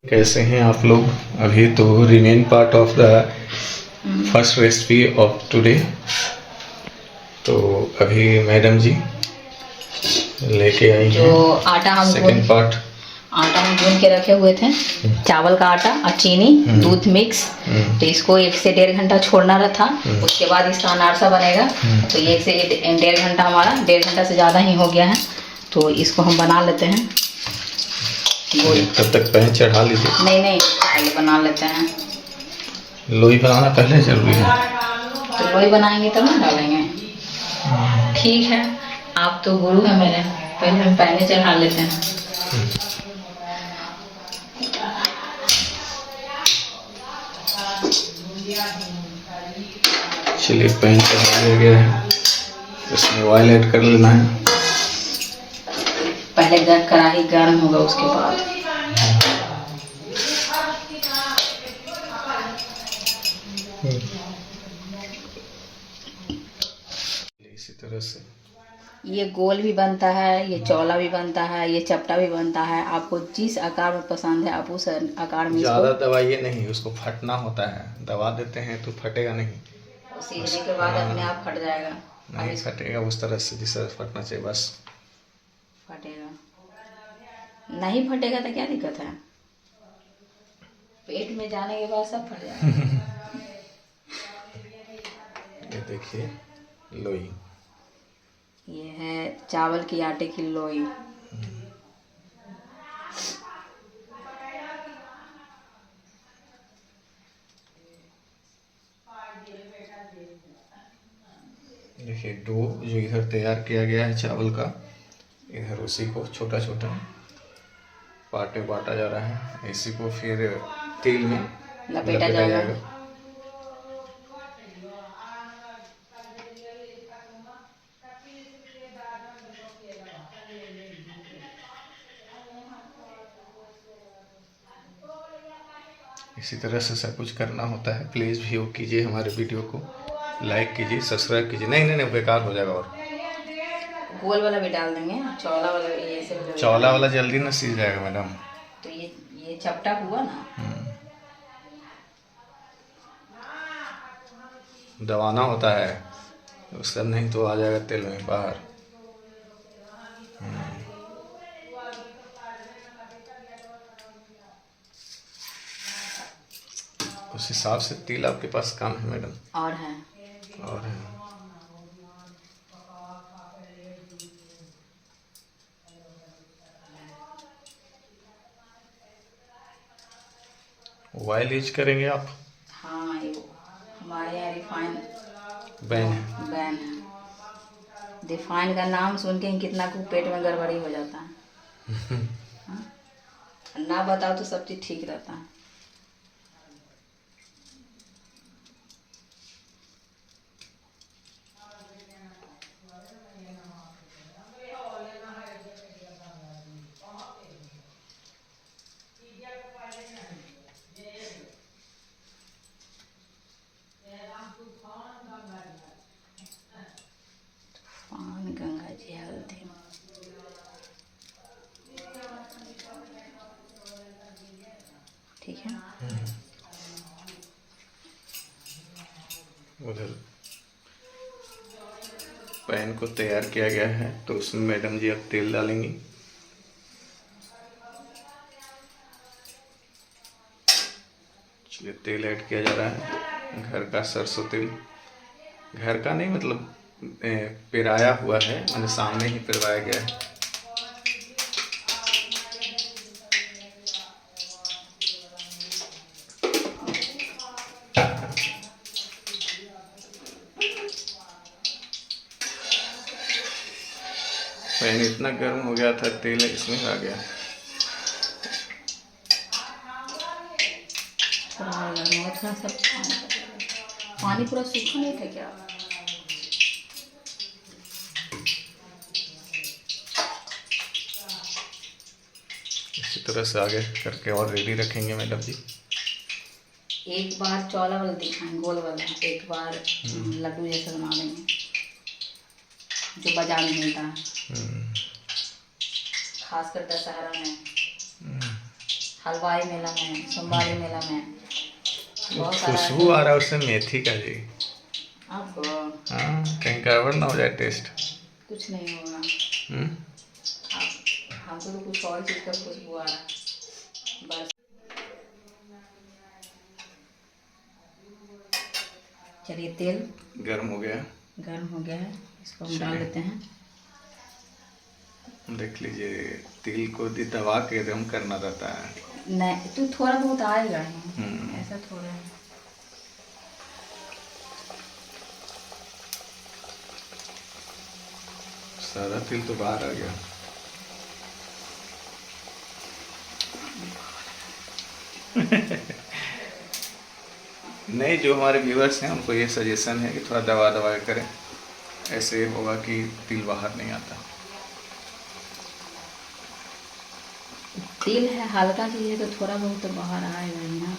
कैसे हैं आप लोग। अभी तो remain part of the first recipe of today. तो अभी मैडम जी लेके आई जो हैं आटा हम सेकंड पार्ट। आटा हम गूंद के रखे हुए थे, चावल का आटा और चीनी दूध मिक्स। तो इसको 1 से 1.5 घंटा छोड़ना था। उसके बाद इसका अनारसा बनेगा। तो ये 1 से 1.5 घंटा, हमारा 1.5 घंटा से ज़्यादा ही हो गया है। तो इसको हम बना लेते हैं। तब तक पैन चढ़ा लीजिए। नहीं, पहले बना लेते हैं। लोई बनाना पहले जरूरी है। तो लोई बनाएंगे तब ना डालेंगे। ठीक है, आप तो गुरु हैं मेरे, पहले हम पैने चढ़ा लेते हैं। चलिए पैन चढ़ा दिया गया है, इसमें ऑयल ऐड कर लेना है। पहले कढ़ाई गर्म होगा, उसके बाद इसी तरह से ये गोल भी बनता है, ये चौला भी बनता है, ये चपटा भी बनता है। आपको जिस आकार में पसंद है आप उस आकार में ज़्यादा दबाइए नहीं, उसको फटना होता है। दबा देते हैं तो फटेगा नहीं, सीखने के बाद अपने आप फट जाएगा। नहीं फटेगा उस तरह से जिस तरह फटना चाहिए बस। फटेगा नहीं, फटेगा तो क्या दिक्कत है, पेट में जाने के बाद सब फट जाएगा। ये देखिए लोई, ये है चावल की आटे की लोई। देखिए डो जो इधर तैयार किया गया है चावल का, इधर उसी को छोटा छोटा पार्ट में बांटा जा रहा है। इसी को फिर तेल में लपेटा जाएगा। इसी तरह से सब कुछ करना होता है। प्लीज़ व्यू कीजिए, हमारे वीडियो को लाइक कीजिए, सब्सक्राइब कीजिए। नहीं बेकार हो जाएगा। और गोल वाला भी डाल देंगे, चौला वाला ये सब। चौला वाला जल्दी ना सीज जाएगा मैडम। तो ये चपटा हुआ ना, दबाना होता है, उसका नहीं तो आ जाएगा तेल में बाहर। उस हिसाब से तेल आपके पास कम है मैडम। और है ऑयल यूज करेंगे आप? हाँ, ये हमारे यहाँ रिफाइन बैन है। रिफाइन का नाम सुन के ही कितना को पेट में गड़बड़ी हो जाता है। हाँ? ना बताओ तो सब चीज़ ठीक रहता है। पान गंगा जी हल्दी, ठीक है। उधर पैन को तैयार किया गया है, तो उसमें मैडम जी अब तेल डालेंगी। चलिए तेल ऐड किया जा रहा है, घर का सरसों तेल। घर का नहीं मतलब पिराया हुआ है, मैंने सामने ही पिरवाया गया है। पैन इतना गर्म हो गया था, तेल इसमें आ गया। थोड़ा सा पानी पूरा सूखा नहीं था क्या? इसी तरह से आगे करके और रेडी रखेंगे मैडम जी। एक बार चौला वाला दिखाएं, गोल वाला, एक बार लड्डू जैसा बना देंगे जो बाजार में मिलता है, खासकर दशहरा में। हलवाई मेला में, सोमवारी मेला में बहुत सारा खुशबू आ रहा है उससे मेथी का जी। आपको हाँ, कहीं गड़बड़ ना हो जाए टेस्ट। कुछ नहीं होगा। हम्म। हमको तो कुछ और चीज़ का खुशबू आ रहा है बस। चलिए तेल गर्म हो गया। गर्म हो गया है, इसको हम चलिए। डाल लेते हैं। देख लीजिए, तिल को दबा के एकदम करना रहता है। नहीं तो थोड़ा बहुत आएगा ही, ऐसा थोड़ा है। सारा तिल तो बाहर आ गया। नहीं, जो हमारे व्यूअर्स हैं उनको ये सजेशन है कि थोड़ा दबा दबा के करें, ऐसे होगा कि तिल बाहर नहीं आता। तिल है हल्का चीज़ है तो थोड़ा बहुत तो बाहर आएगा ही ना।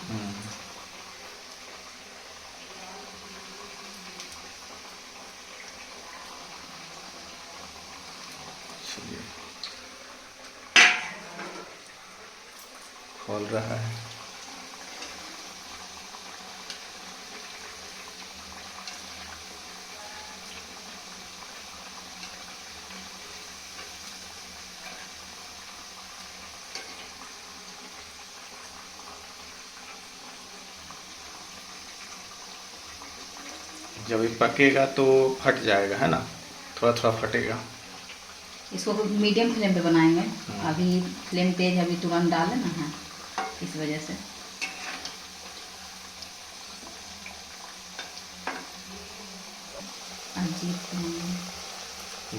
चलिए, खोल रहा है। जब ये पकेगा तो फट जाएगा, है ना, थोड़ा थोड़ा फटेगा। इसको मीडियम फ्लेम पे बनाएंगे। अभी फ्लेम तेज है, अभी तुरंत डालें ना है, इस वजह से।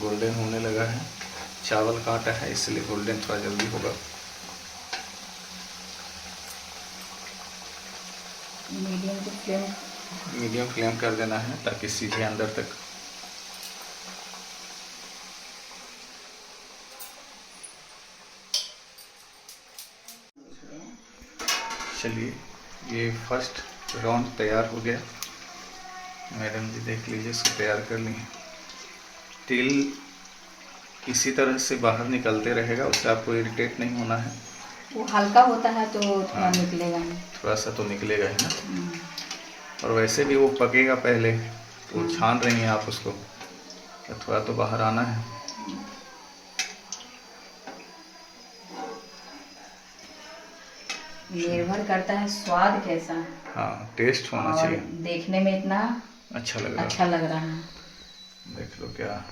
गोल्डन होने लगा है, चावल का आटा है इसलिए गोल्डन थोड़ा जल्दी होगा। मीडियम फ्लेम कर देना है ताकि सीधे अंदर तक। चलिए, ये फर्स्ट राउंड तैयार हो गया। मैडम जी देख लीजिए, इसको तैयार कर ली। तिल इसी तरह से बाहर निकलते रहेगा, उससे आपको इरिटेट नहीं होना है। वो हल्का होता है तो थोड़ा निकलेगा नहीं। थोड़ा सा तो निकलेगा ही ना। और वैसे भी वो पकेगा पहले, तो छान रही हैं आप उसको, तो थोड़ा तो बाहर आना है। निर्भर करता है स्वाद कैसा है। हाँ, टेस्ट होना चाहिए। देखने में इतना अच्छा लग रहा है। देख लो क्या।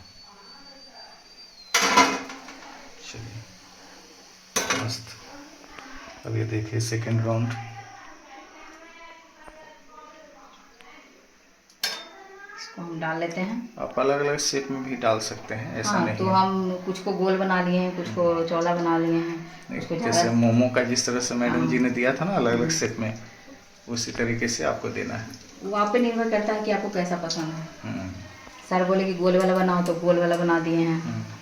चलिए, मस्त। अब ये देखिए सेकेंड राउंड। इसको हम डाल लेते हैं। आप अलग अलग शेप में भी डाल सकते हैं, ऐसा नहीं तो है। हम कुछ को गोल बना लिए हैं, कुछ को चौड़ा बना लिए हैं। जैसे मोमो का जिस तरह से मैडम जी ने दिया था ना अलग अलग शेप में, उसी तरीके से आपको देना है। वो आप पे निर्भर करता है कि आपको कैसा पसंद है। सर बोले कि गोल वाला बनाओ तो गोल वाला बना दिए हैं।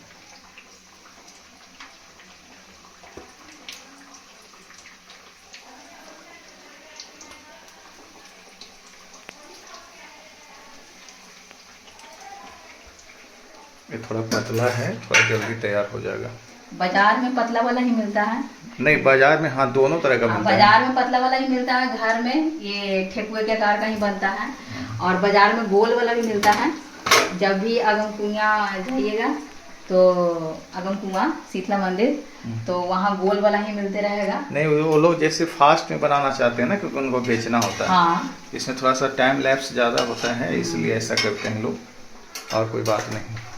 ये थोड़ा पतला है, थोड़ा जल्दी तैयार हो जाएगा। बाजार में पतला वाला ही मिलता है। नहीं, बाजार में हाँ दोनों तरह का मिलता है। बाजार में पतला वाला ही मिलता है, घर में ये ठेकुए के आकार का ही बनता है। और बाजार में गोल वाला भी मिलता है। जब भी अगम कुआं जाइएगा तो अगम कुआं शीतला मंदिर, तो वहाँ गोल वाला ही मिलते रहेगा। नहीं, वो लोग जैसे फास्ट में बनाना चाहते हैं ना, क्योंकि उनको बेचना होता है। हाँ, इसमें थोड़ा सा टाइम लैप्स ज़्यादा होता है, इसलिए ऐसा करते हैं लोग, और कोई बात नहीं।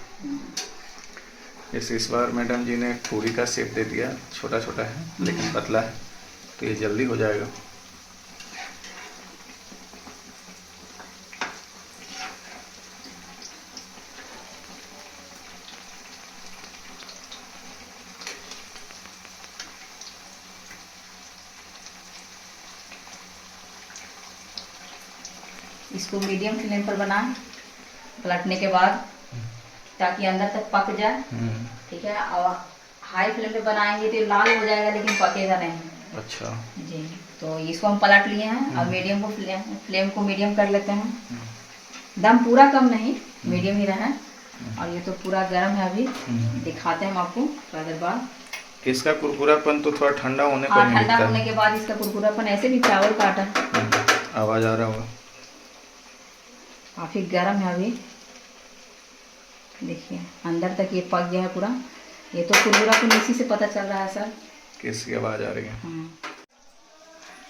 जैसे इस बार मैडम जी ने पूरी का शेप दे दिया, छोटा छोटा है लेकिन पतला है, तो ये जल्दी हो जाएगा। इसको मीडियम फ्लेम पर बनाएं पलटने के बाद, ताकि अंदर तक पक जाए। ठीक है, और हाई फ्लेम पे बनाएंगे तो लाल हो जाएगा लेकिन पकेगा नहीं। अच्छा जी, तो इसको हम पलट लिए हैं। अब मीडियम को फ्लेम को मीडियम कर लेते हैं। दम पूरा कम नहीं, मीडियम ही रहे। और ये तो पूरा गर्म है, अभी दिखाते हैं हम आपको थोड़ा देर बाद। इसका कुरकुरापन तो थोड़ा ठंडा होने पर हाँ, ही ठंडा दिखता होने है। के बाद इसका कुरकुरापन, ऐसे भी चावल का आटा आवाज आ रहा होगा। काफी गर्म है अभी। देखिए अंदर तक ये पक गया है पूरा। ये तो कुरकुरापन इसी से पता चल रहा है सर। किसकी आवाज आ रही है? हाँ।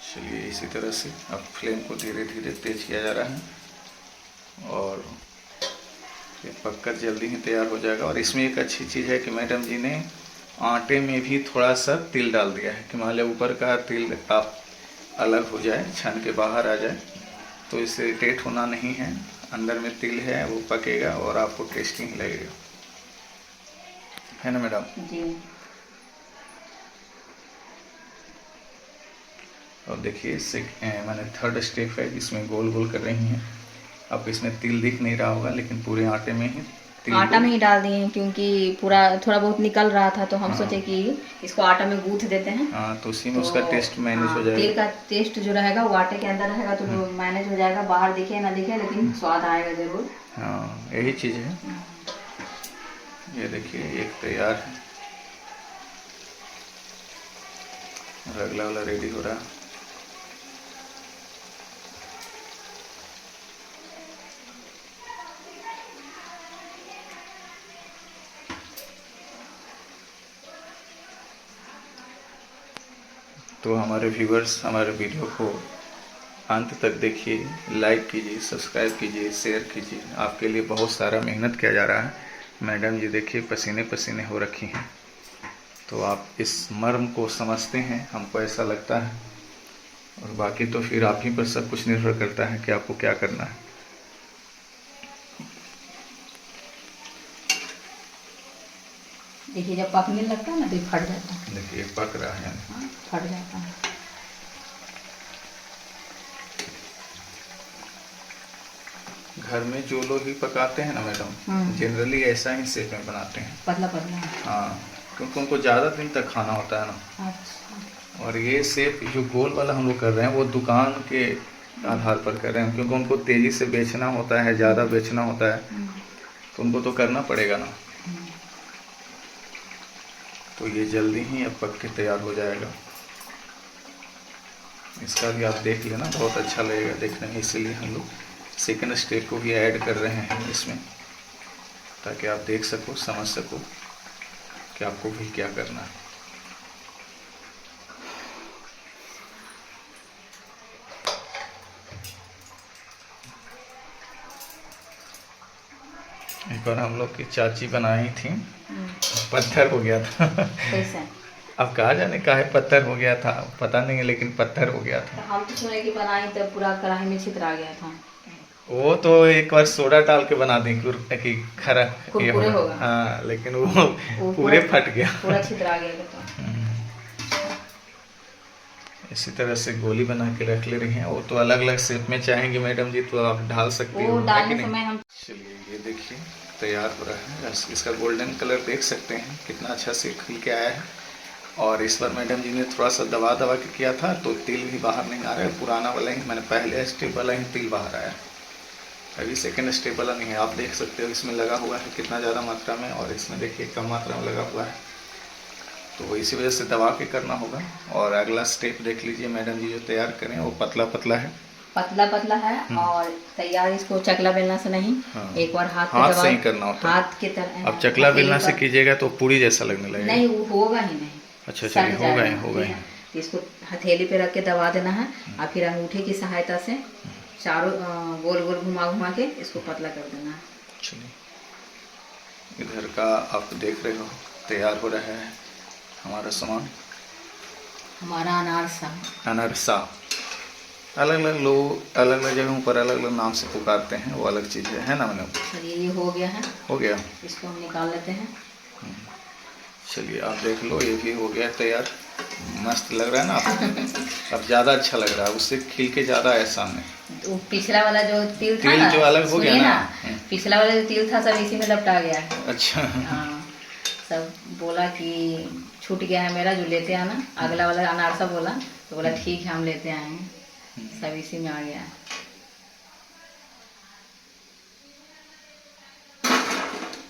चलिए इसी तरह से अब फ्लेम को धीरे धीरे तेज किया जा रहा है और ये पककर जल्दी ही तैयार हो जाएगा। और इसमें एक अच्छी चीज़ है कि मैडम जी ने आटे में भी थोड़ा सा तिल डाल दिया है कि मान लिया ऊपर का तिल आप अलग हो जाए, छन के बाहर आ जाए, तो इससे इरिटेट होना नहीं है। अंदर में तिल है, वो पकेगा और आपको टेस्टी ही लगेगा, है ना मैडम? जी। और देखिए मैंने थर्ड स्टेप है, इसमें गोल गोल कर रही हैं। अब इसमें तिल दिख नहीं रहा होगा, लेकिन पूरे आटे में ही तिल आटा में ही डाल दिए हैं क्योंकि पूरा थोड़ा बहुत निकल रहा था, तो हम हाँ। सोचे कि इसको आटा में गूंथ देते हैं। हाँ, तो उसी में तो उसका टेस्ट मैनेज हाँ, हो जाएगा। तेल का टेस्ट जो रहेगा वो आटे के अंदर रहेगा, तो मैनेज हो जाएगा। बाहर दिखे ना दिखे, लेकिन स्वाद आएगा जरूर। हाँ, यही चीज़ है। ये देखिए एक तैयार है और अगला वाला रेडी हो रहा है। तो हमारे व्यूअर्स हमारे वीडियो को अंत तक देखिए, लाइक कीजिए, सब्सक्राइब कीजिए, शेयर कीजिए। आपके लिए बहुत सारा मेहनत किया जा रहा है। मैडम जी देखिए पसीने पसीने हो रखी हैं, तो आप इस मर्म को समझते हैं, हमको ऐसा लगता है। और बाकी तो फिर आप ही पर सब कुछ निर्भर करता है कि आपको क्या करना है। देखिए जब पकने लगता है ना तो फट जाता है। देखिए पक रहा है। हाँ, फट जाता है। घर में जो लोग भी पकाते हैं ना मैडम, जनरली ऐसा ही शेप में बनाते हैं, पतला पतला। हाँ, क्योंकि उनको ज़्यादा दिन तक खाना होता है ना। अच्छा। और ये शेप जो गोल वाला हम लोग कर रहे हैं वो दुकान के आधार पर कर रहे हैं, क्योंकि उनको तेज़ी से बेचना होता है, ज़्यादा बेचना होता है, तो उनको तो करना पड़ेगा ना। तो ये जल्दी ही अब पक के तैयार हो जाएगा। इसका भी आप देख लेना, बहुत अच्छा लगेगा देखने में, इसीलिए हम लोग सेकंड स्टेप को भी ऐड कर रहे हैं इसमें, ताकि आप देख सको, समझ सको कि आपको भी क्या करना है। एक बार हम लोग की चाची बनाई थी, पत्थर हो गया था। कैसा? अब कहा जाने काहे पत्थर हो गया था, पता नहीं, लेकिन पत्थर हो गया था। हम तो सुने कि बनाई तो पूरा कढ़ाई में छितरा गया था। वो तो एक बार सोडा डाल के बना दी कि खरा ये होगा। हाँ, लेकिन वो पूरे फट गया, पूरा छितरा गया था। इसी तरह से गोली बना के रख ले रही हैं। वो तो अलग अलग शेप में चाहेंगे मैडम जी तो आप ढाल सकती हो, वो डालने समय हम। चलिए ये देखिए तैयार हो रहा है। इसका गोल्डन कलर देख सकते हैं कितना अच्छा से खिल के आया है। और इस बार मैडम जी ने थोड़ा सा दबा दबा के किया था, तो तिल भी बाहर नहीं आ रहा है। पुराना वाला ही, मैंने पहले स्टेप वाला ही तिल बाहर आया, अभी सेकेंड स्टेप वाला नहीं है। आप देख सकते हो इसमें लगा हुआ है कितना ज़्यादा मात्रा में, और इसमें देखिए कम मात्रा में लगा हुआ है। तो इसी वजह से दबा के करना होगा। और अगला स्टेप देख लीजिए मैडम जी जो तैयार करें, वो पतला पतला है, पतला पतला है। और तैयार इसको चकला बेलना से नहीं, हाँ, एक बार हाथ से ही करना होता है। हाथ की तरह। अब चकला बेलना से कीजिएगा तो पूरी जैसा लगने लगेगा। नहीं, वो होगा ही नहीं। अच्छा चलिए, होगा ही होगा ही। तो इसको हथेली पे रख के दबा देना है, और फिर अंगूठे की सहायता से चारों गोल गोल घुमा घुमा के इसको पतला कर देना है। चलिए इधर का आप देख रहे हो तैयार हो रहा है हमारा सामान, हमारा अनारसा। अलग अलग लोग अलग अलग जगहों पर अलग अलग नाम से पुकारते हैं, वो अलग चीज़ है ना मैडम? चलिए ये हो गया है, हो गया, इसको हम निकाल लेते हैं। चलिए आप देख लो, ये भी हो गया तैयार। मस्त लग रहा है ना आप? अब ज़्यादा अच्छा लग रहा है, उससे खिल के ज़्यादा है सामने। तो पिछला वाला जो तिल था ना, जो अलग हो गया ना, पिछला वाला जो तिल था सब इसी में लपटा गया है। अच्छा हाँ, सब बोला कि छूट गया है मेरा, जो लेते आना। अगला वाला अनारसा बोला तो बोला ठीक है हम लेते आएंगे, सब इसी में आ गया है।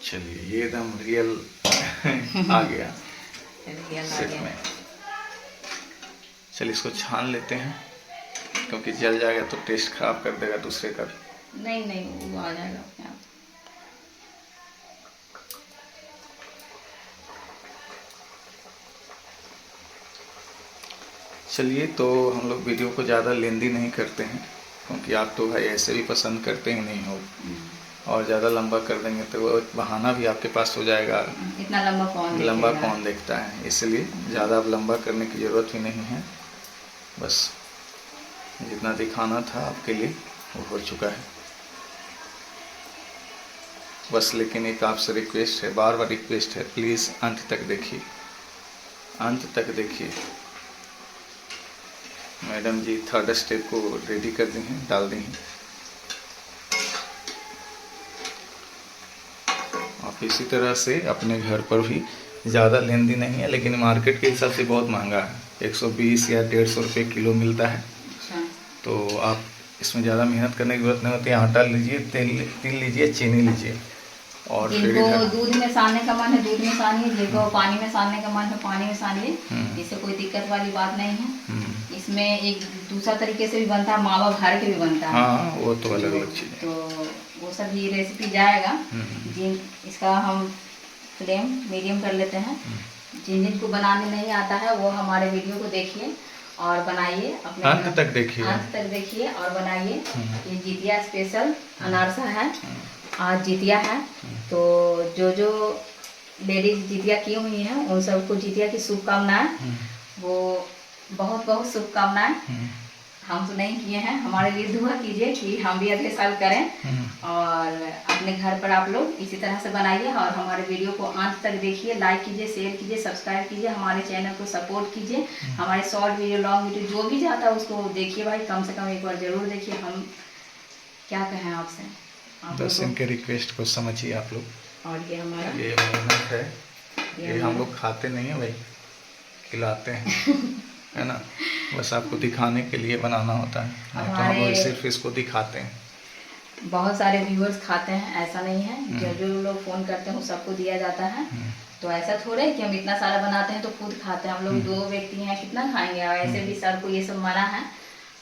चलिए ये एकदम रियल आ गया। सेट में। चलिए इसको छान लेते हैं, क्योंकि जल जाएगा तो टेस्ट खराब कर देगा दूसरे का। नहीं नहीं, वो आ जाएगा अपने आप। चलिए, तो हम लोग वीडियो को ज़्यादा लेंदी नहीं करते हैं, क्योंकि आप तो भाई ऐसे भी पसंद करते ही नहीं हो, और ज़्यादा लंबा कर देंगे तो वो बहाना भी आपके पास हो जाएगा। इतना लंबा कौन देखता है, इसलिए ज़्यादा अब लंबा करने की ज़रूरत ही नहीं है। बस जितना दिखाना था आपके लिए वो हो चुका है। बस लेकिन एक आपसे रिक्वेस्ट है, बार बार रिक्वेस्ट है, प्लीज़ अंत तक देखिए, अंत तक देखिए। मैडम जी थर्ड स्टेप को रेडी कर दी हैं, डाल दी हैं। आप इसी तरह से अपने घर पर भी, ज़्यादा लेंदी नहीं है, लेकिन मार्केट के हिसाब से बहुत महंगा है, 120 या 150 रुपये किलो मिलता है। तो आप इसमें ज़्यादा मेहनत करने की जरूरत नहीं होती है। आटा लीजिए, तेल लीजिए, चीनी लीजिए, और फिर जिनको दूध में सानने का मन है दूध में सानिए, जिनको पानी में सानने का मन है पानी में सानिए, इससे कोई दिक्कत वाली बात नहीं है। इसमें एक दूसरा तरीके से भी बनता है, मावा भर के भी बनता है। हाँ, वो तो अलग अलग चीज़ है। तो वो सब ये रेसिपी जाएगा। जिन इसका हम फ्लेम मीडियम कर लेते हैं। जिन जिनको बनाने नहीं आता है वो हमारे वीडियो को देखिए और बनाइए, अपने अंत तक देखिए और बनाइए। ये जितिया स्पेशल अनारसा है, आज जितिया है, तो जो लेडीज जितिया की हुई हैं उन सबको जितिया की शुभकामनाएं। वो बहुत बहुत शुभकामनाएं। हम तो नहीं किए हैं, हमारे लिए दुआ कीजिए कि हम भी अगले साल करें, और अपने घर पर आप लोग इसी तरह से बनाइए और हमारे वीडियो को अंत तक देखिए, लाइक कीजिए, शेयर कीजिए, सब्सक्राइब कीजिए, हमारे चैनल को सपोर्ट कीजिए। हमारे शॉर्ट वीडियो, लॉन्ग वीडियो जो भी जाता है उसको देखिए भाई, कम से कम एक बार जरूर देखिए। हम क्या कहें आपसे, बस इनके रिक्वेस्ट को समझिए आप लोग। और ये हमारा ये मेहनत है, ये हम लोग खाते नहीं हैं भाई, खिलाते हैं है ना। बस आपको दिखाने के लिए बनाना होता है, नहीं तो हम लोग सिर्फ इसको दिखाते हैं। बहुत सारे व्यूअर्स खाते हैं, ऐसा नहीं है। जो लोग फ़ोन करते हैं वो सबको दिया जाता है। तो ऐसा थोड़ा है कि हम इतना सारा बनाते हैं तो खुद खाते हैं। हम लोग 2 व्यक्ति हैं, कितना खाएंगे। और ऐसे भी सर को ये सब मना है,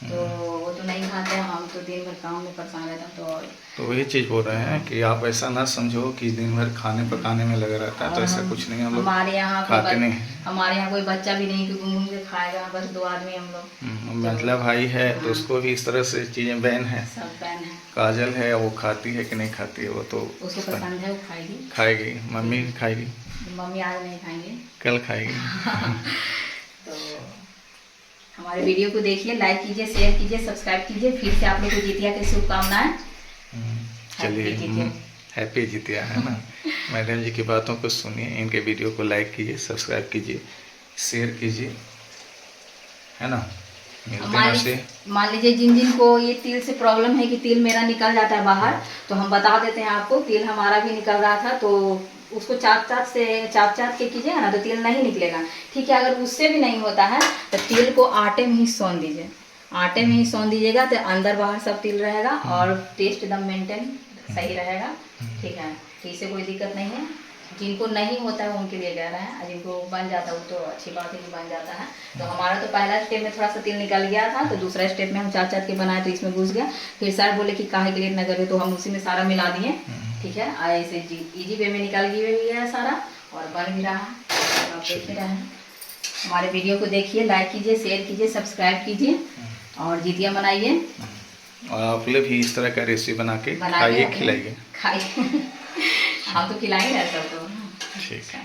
तो वो तो नहीं खाते हैं। हम तो दिन भर काम में परेशान रहते हैं। तो वही चीज़ बोल रहे हैं कि आप ऐसा ना समझो कि दिन भर खाने पकाने में लगा रहता है, तो ऐसा कुछ नहीं। हम लोग हमारे यहाँ खाते नहीं, हमारे यहाँ कोई बच्चा भी नहीं कि घूम के खाएगा, बस 2 आदमी हम लोग। मतलब भाई है तो उसको भी इस तरह से चीज़ें बैन है। सब बैन है। काजल है, वो खाती है कि नहीं खाती है, वो तो उसको पसंद है, वो खाएगी। मम्मी भी खाएगी, मम्मी आज नहीं खाएंगे, कल खाएगी। तो हमारे वीडियो को देखिए, लाइक कीजिए, शेयर कीजिए, सब्सक्राइब कीजिए। फिर से आप लोग को जितिया की शुभकामनाएं। चलिए, हैप्पी जितिया, है ना। मैडम जी की बातों को सुनिए, इनके वीडियो को लाइक कीजिए, सब्सक्राइब कीजिए, शेयर कीजिए, है ना। मान लीजिए जिन को ये तिल से प्रॉब्लम है कि तिल मेरा निकल जाता है बाहर, तो हम बता देते हैं आपको, तिल हमारा भी निकल रहा था, तो उसको चाप चाप के कीजिएगा ना तो तिल नहीं निकलेगा, ठीक है। अगर उससे भी नहीं होता है तो तिल को आटे में ही सौन दीजिए, आटे में ही सौन दीजिएगा तो अंदर बाहर सब तिल रहेगा और टेस्ट एकदम मेंटेन सही रहेगा, ठीक है। तो इससे कोई दिक्कत नहीं है। जिनको नहीं होता है उनके लिए कह रहे हैं, जिनको बन जाता है वो तो अच्छी बात है कि बन जाता है। तो हमारा तो पहला स्टेप में थोड़ा सा तिल निकल गया था, तो दूसरा स्टेप में हम चार के बनाए तो इसमें घुस गया। फिर सर बोले कि काहे के लिए न करे, तो हम उसी में सारा मिला दिए, ठीक है। ऐसे इजी वे में निकल गया है सारा और बन भी रहा है। आप देख रहे हैं, हमारे वीडियो को देखिए, लाइक कीजिए, शेयर कीजिए, सब्सक्राइब कीजिए और जितिया बनाइए। और आप लोग भी इस तरह का रेसिपी बना के खाइए, खिलाइए। हम तो खिलाएंगे सबको, ठीक है।